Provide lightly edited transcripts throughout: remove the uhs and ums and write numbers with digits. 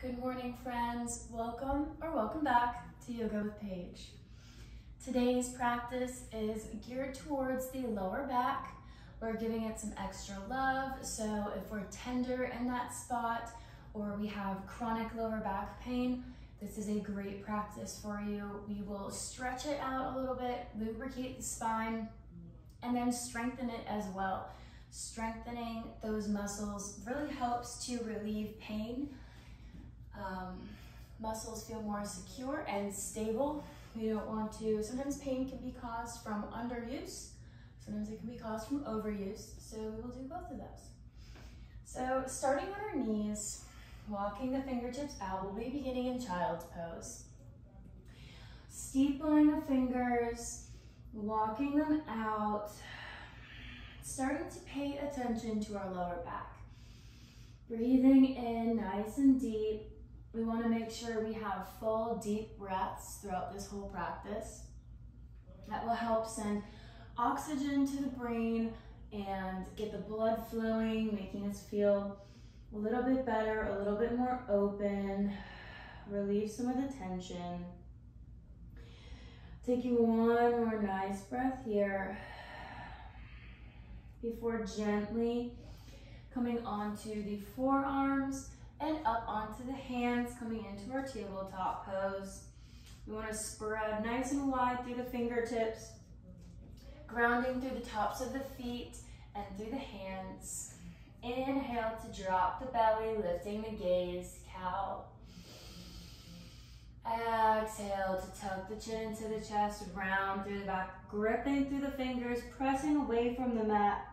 Good morning, friends. Welcome back to Yoga with Paige. Today's practice is geared towards the lower back. We're giving it some extra love. So if we're tender in that spot or we have chronic lower back pain, this is a great practice for you. We will stretch it out a little bit, lubricate the spine, and then strengthen it as well. Strengthening those muscles really helps to relieve pain. Muscles feel more secure and stable. We don't want to, sometimes pain can be caused from underuse, sometimes it can be caused from overuse, so we will do both of those. So starting on our knees, walking the fingertips out, we'll be beginning in child's pose. Steepling the fingers, walking them out, starting to pay attention to our lower back. Breathing in nice and deep. We want to make sure we have full, deep breaths throughout this whole practice. That will help send oxygen to the brain and get the blood flowing, making us feel a little bit better, a little bit more open, relieve some of the tension. Taking one more nice breath here before gently coming onto the forearms and up onto the hands, coming into our tabletop pose. We want to spread nice and wide through the fingertips, grounding through the tops of the feet and through the hands. Inhale to drop the belly, lifting the gaze, cow. Exhale to tuck the chin into the chest, round through the back, gripping through the fingers, pressing away from the mat,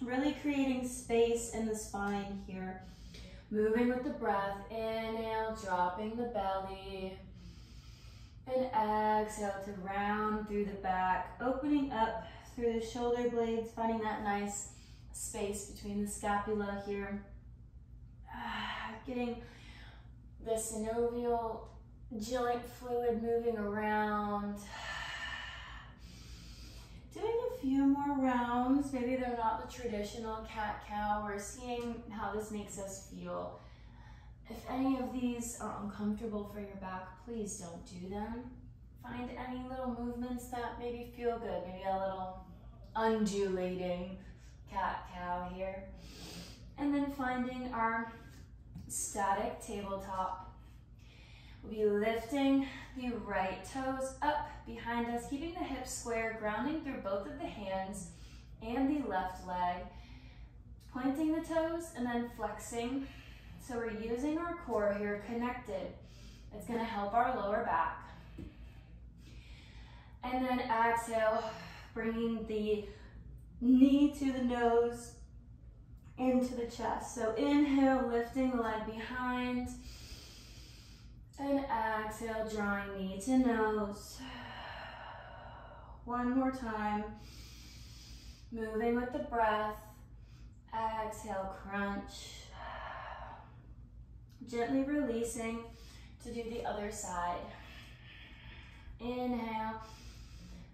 really creating space in the spine here. Moving with the breath, inhale, dropping the belly, and exhale to round through the back, opening up through the shoulder blades, finding that nice space between the scapula here. Getting the synovial joint fluid moving around. Doing a few more rounds. Maybe they're not the traditional cat-cow. We're seeing how this makes us feel. If any of these are uncomfortable for your back, please don't do them. Find any little movements that maybe feel good. Maybe a little undulating cat-cow here. And then finding our static tabletop. We'll be lifting the right toes up behind us, keeping the hips square, grounding through both of the hands and the left leg. Pointing the toes and then flexing. So we're using our core here, connected. It's going to help our lower back. And then exhale, bringing the knee to the nose, into the chest. So inhale, lifting the leg behind. And exhale, drawing knee to nose. One more time. Moving with the breath. Exhale, crunch. Gently releasing to do the other side. Inhale.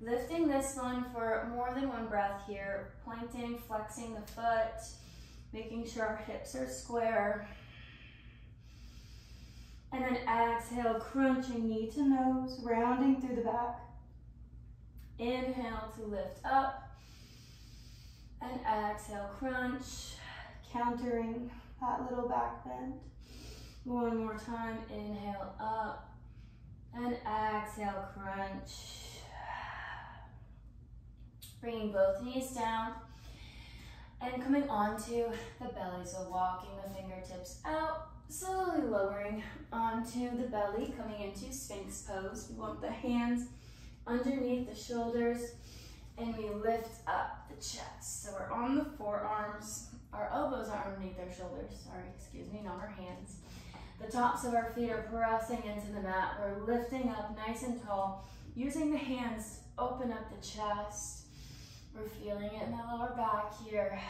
Lifting this one for more than one breath here. Pointing, flexing the foot. Making sure our hips are square. And then exhale, crunching knee to nose, rounding through the back. Inhale to lift up. And exhale, crunch, countering that little back bend. One more time, inhale up. And exhale, crunch. Bringing both knees down. And coming onto the belly, so walking the fingertips out. Slowly lowering onto the belly, coming into Sphinx Pose. We want the hands underneath the shoulders, and we lift up the chest. So we're on the forearms. Our elbows are underneath our shoulders. Sorry, excuse me, not our hands. The tops of our feet are pressing into the mat. We're lifting up nice and tall, using the hands to open up the chest. We're feeling it in the lower back here.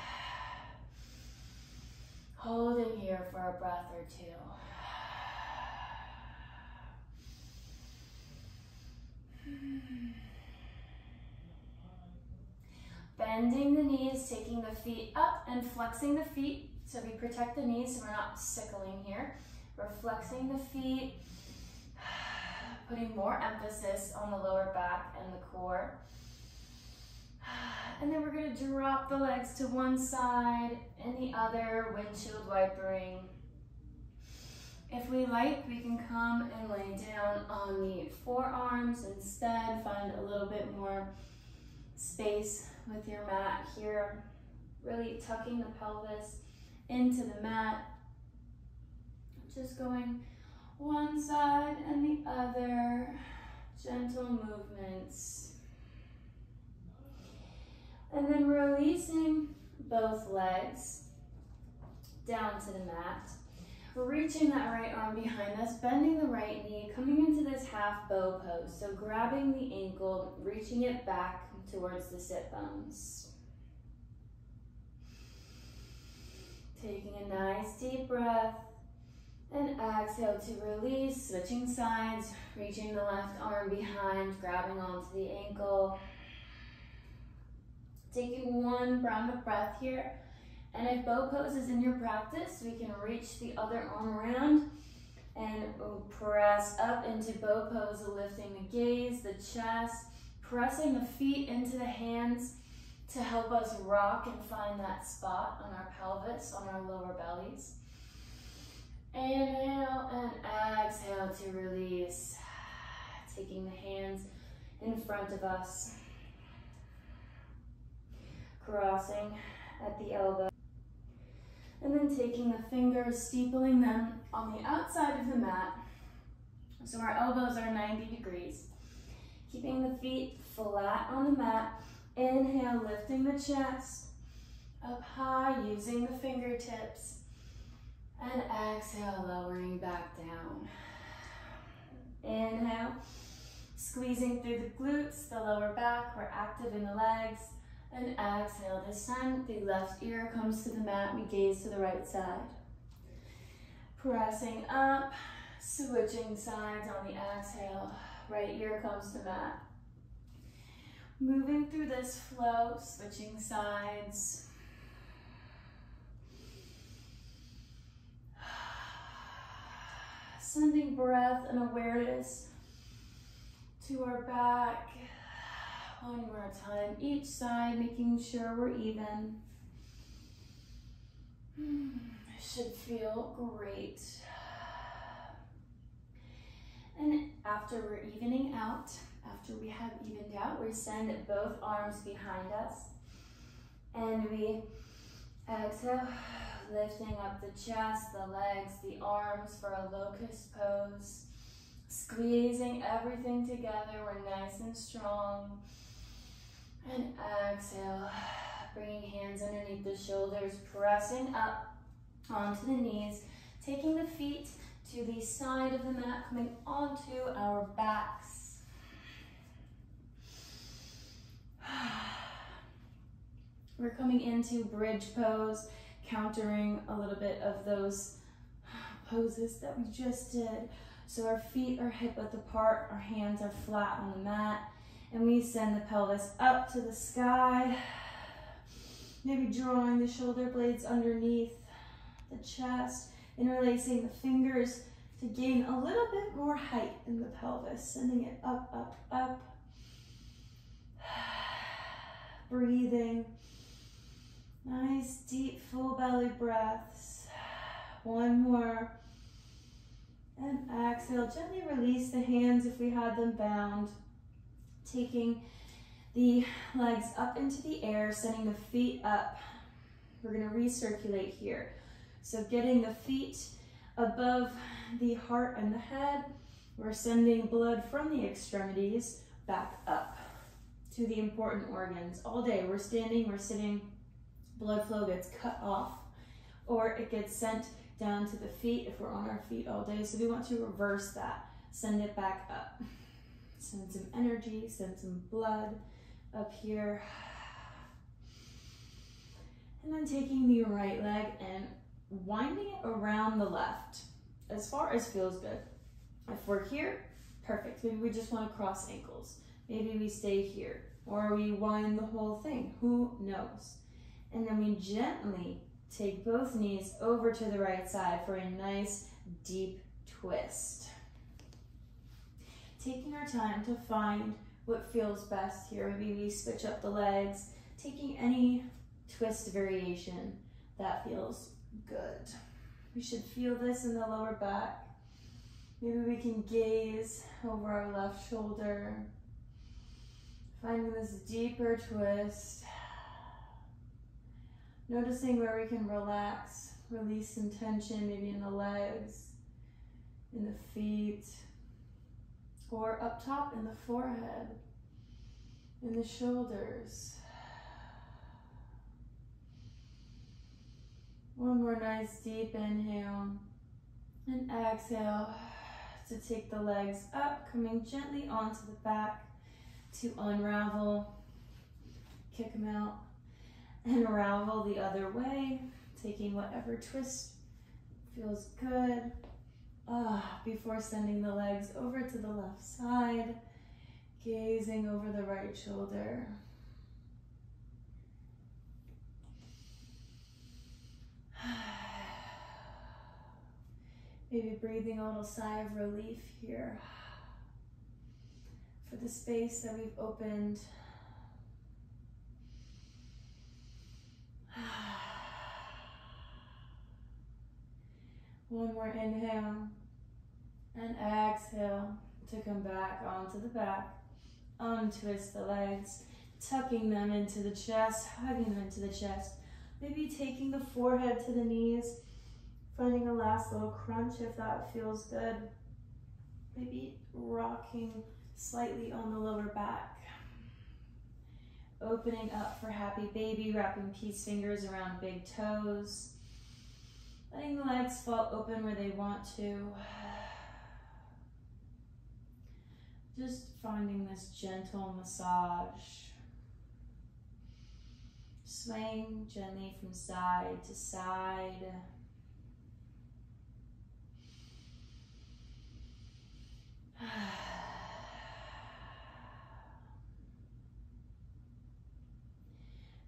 Holding here for a breath or two. Bending the knees, taking the feet up and flexing the feet so we protect the knees so we're not sickling here. We're flexing the feet, putting more emphasis on the lower back and the core. And then we're going to drop the legs to one side and the other, windshield wipering. If we like, we can come and lay down on the forearms instead. Find a little bit more space with your mat here. Really tucking the pelvis into the mat. Just going one side and the other. Gentle movements. And then releasing both legs down to the mat. Reaching that right arm behind us, bending the right knee, coming into this half bow pose. So grabbing the ankle, reaching it back towards the sit bones. Taking a nice deep breath and exhale to release, switching sides, reaching the left arm behind, grabbing onto the ankle. Taking one round of breath here. And if bow pose is in your practice, we can reach the other arm around and press up into bow pose, lifting the gaze, the chest, pressing the feet into the hands to help us rock and find that spot on our pelvis, on our lower bellies. Inhale and exhale to release. Taking the hands in front of us. Crossing at the elbow. And then taking the fingers, steepling them on the outside of the mat. So our elbows are 90 degrees. Keeping the feet flat on the mat. Inhale, lifting the chest up high, using the fingertips. And exhale, lowering back down. Inhale, squeezing through the glutes, the lower back. We're active in the legs. And exhale, this time the left ear comes to the mat, we gaze to the right side. Pressing up, switching sides on the exhale, right ear comes to mat. Moving through this flow, switching sides. Sending breath and awareness to our back. One more time, each side, making sure we're even. Should feel great. And after we're evening out, after we have evened out, we send both arms behind us. And we exhale, lifting up the chest, the legs, the arms for a locust pose. Squeezing everything together, we're nice and strong. And exhale, bringing hands underneath the shoulders, pressing up onto the knees, taking the feet to the side of the mat, coming onto our backs. We're coming into bridge pose, countering a little bit of those poses that we just did. So our feet are hip width apart, our hands are flat on the mat. And we send the pelvis up to the sky, maybe drawing the shoulder blades underneath the chest, interlacing the fingers to gain a little bit more height in the pelvis, sending it up, up, up. Breathing, nice deep full belly breaths. One more. And exhale, gently release the hands if we had them bound. Taking the legs up into the air, sending the feet up. We're going to recirculate here. So getting the feet above the heart and the head, we're sending blood from the extremities back up to the important organs. All day we're standing, we're sitting, blood flow gets cut off, or it gets sent down to the feet if we're on our feet all day. So we want to reverse that, send it back up. Send some energy, send some blood up here. And then taking the right leg and winding it around the left as far as feels good. If we're here, perfect. Maybe we just want to cross ankles. Maybe we stay here, or we wind the whole thing. Who knows? And then we gently Take both knees over to the right side for a nice deep twist. Taking our time to find what feels best here. Maybe we switch up the legs, taking any twist variation that feels good. We should feel this in the lower back. Maybe we can gaze over our left shoulder, finding this deeper twist. Noticing where we can relax, release some tension, maybe in the legs, in the feet, or up top in the forehead, in the shoulders. One more nice deep inhale, and exhale to take the legs up, coming gently onto the back to unravel, kick them out, and unravel the other way, taking whatever twist feels good. Before sending the legs over to the left side, gazing over the right shoulder. Maybe breathing a little sigh of relief here for the space that we've opened. One more inhale and exhale to come back onto the back. Untwist the legs, tucking them into the chest, hugging them into the chest. Maybe taking the forehead to the knees, finding a last little crunch if that feels good. Maybe rocking slightly on the lower back. Opening up for happy baby, wrapping peace fingers around big toes. Letting the legs fall open where they want to. Just finding this gentle massage. Swaying gently from side to side.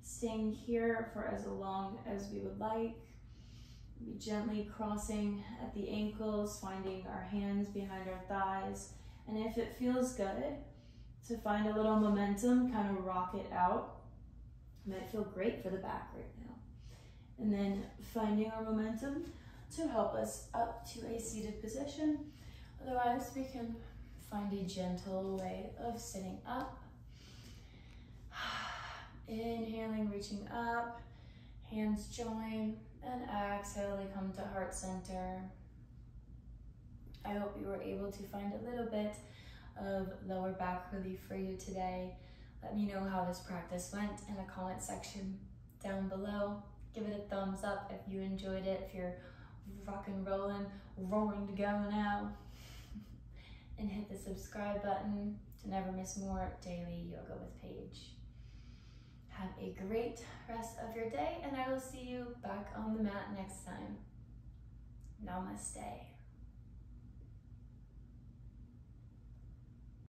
Staying here for as long as we would like. Be gently crossing at the ankles, finding our hands behind our thighs. And if it feels good, to find a little momentum, kind of rock it out. It might feel great for the back right now. And then finding our momentum to help us up to a seated position. Otherwise, we can find a gentle way of sitting up. Inhaling, reaching up, hands join, and exhale, they come to heart center. I hope you were able to find a little bit of lower back relief for you today. Let me know how this practice went in the comment section down below. Give it a thumbs up if you enjoyed it, if you're rock and rolling, roaring to go now. And hit the subscribe button to never miss more daily Yoga with Paige. Have a great rest of your day, and I will see you back on the mat next time. Namaste.